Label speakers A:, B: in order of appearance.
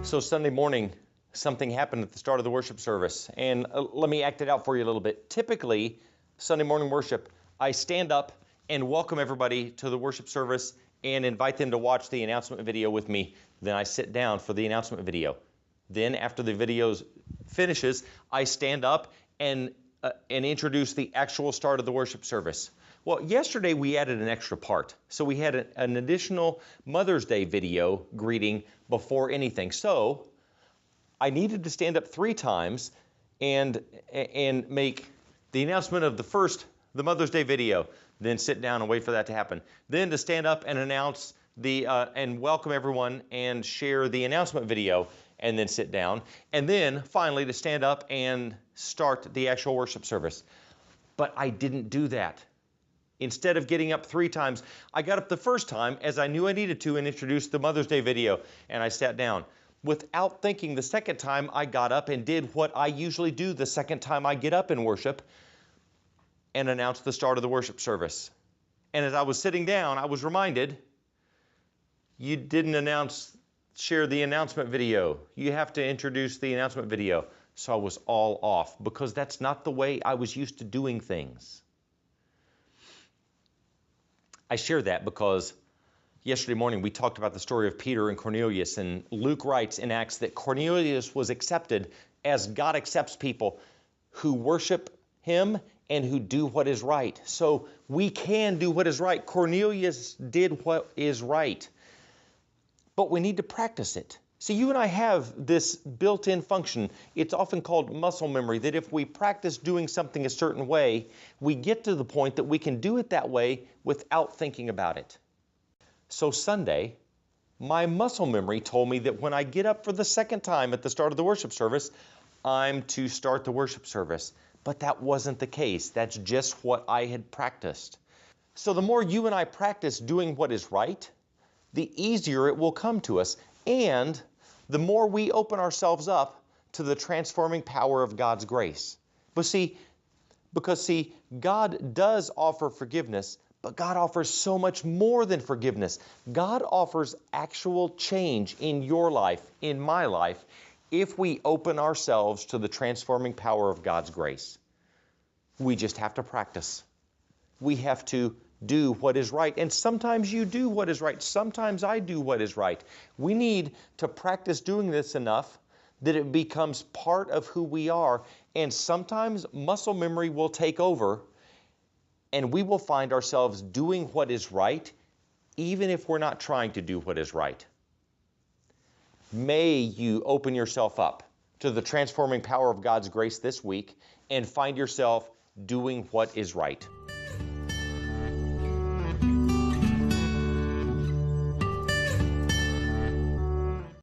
A: So Sunday morning, something happened at the start of the worship service, and let me act it out for you a little bit. Typically, Sunday morning worship, I stand up and welcome everybody to the worship service and invite them to watch the announcement video with me. Then I sit down for the announcement video. Then after the video finishes, I stand up and introduce the actual start of the worship service. Well, yesterday we added an extra part. So we had an additional Mother's Day video greeting before anything. So I needed to stand up 3 times and make the announcement of the Mother's Day video, then sit down and wait for that to happen. Then to stand up and announce and welcome everyone and share the announcement video, and then sit down. And then finally to stand up and start the actual worship service. But I didn't do that. Instead of getting up 3 times, I got up the first time as I knew I needed to and introduced the Mother's Day video, and I sat down. Without thinking, the second time I got up and did what I usually do the second time I get up in worship and announced the start of the worship service. And as I was sitting down, I was reminded, you didn't share the announcement video. You have to introduce the announcement video. So I was all off because that's not the way I was used to doing things. I share that because yesterday morning we talked about the story of Peter and Cornelius, and Luke writes in Acts that Cornelius was accepted as God accepts people who worship Him and who do what is right. So we can do what is right. Cornelius did what is right, but we need to practice it. See, you and I have this built-in function. It's often called muscle memory, that if we practice doing something a certain way, we get to the point that we can do it that way without thinking about it. So Sunday, my muscle memory told me that when I get up for the second time at the start of the worship service, I'm to start the worship service. But that wasn't the case. That's just what I had practiced. So the more you and I practice doing what is right, the easier it will come to us. And the more we open ourselves up to the transforming power of God's grace. Because God does offer forgiveness, but God offers so much more than forgiveness. God offers actual change in your life, in my life, if we open ourselves to the transforming power of God's grace. We just have to practice. We have to do what is right. And sometimes you do what is right. Sometimes I do what is right. We need to practice doing this enough that it becomes part of who we are. And sometimes muscle memory will take over and we will find ourselves doing what is right, even if we're not trying to do what is right. May you open yourself up to the transforming power of God's grace this week and find yourself doing what is right.